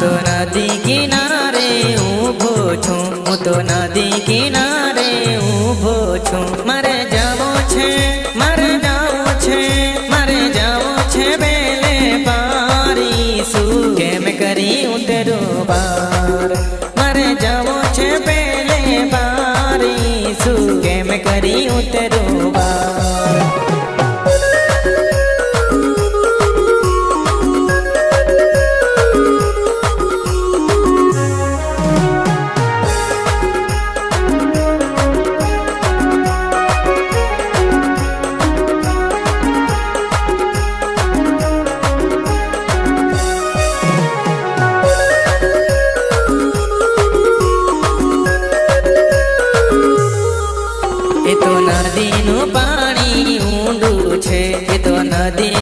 તો નદી કિનારે ઊભો છું, હું તો નદી કિનારે ઊભો છું. મારે જાવું છે, મારે જાવું છે, મારે જાવું છે બેલે પારી. શું કેમ કરી ઉતરું પાર? મારે જાવું છે બેલે પારી. શું કેમ કરી ઉતરું પાર? એ તો નદીનું પાણી ઊંડું છે, એ તો નદી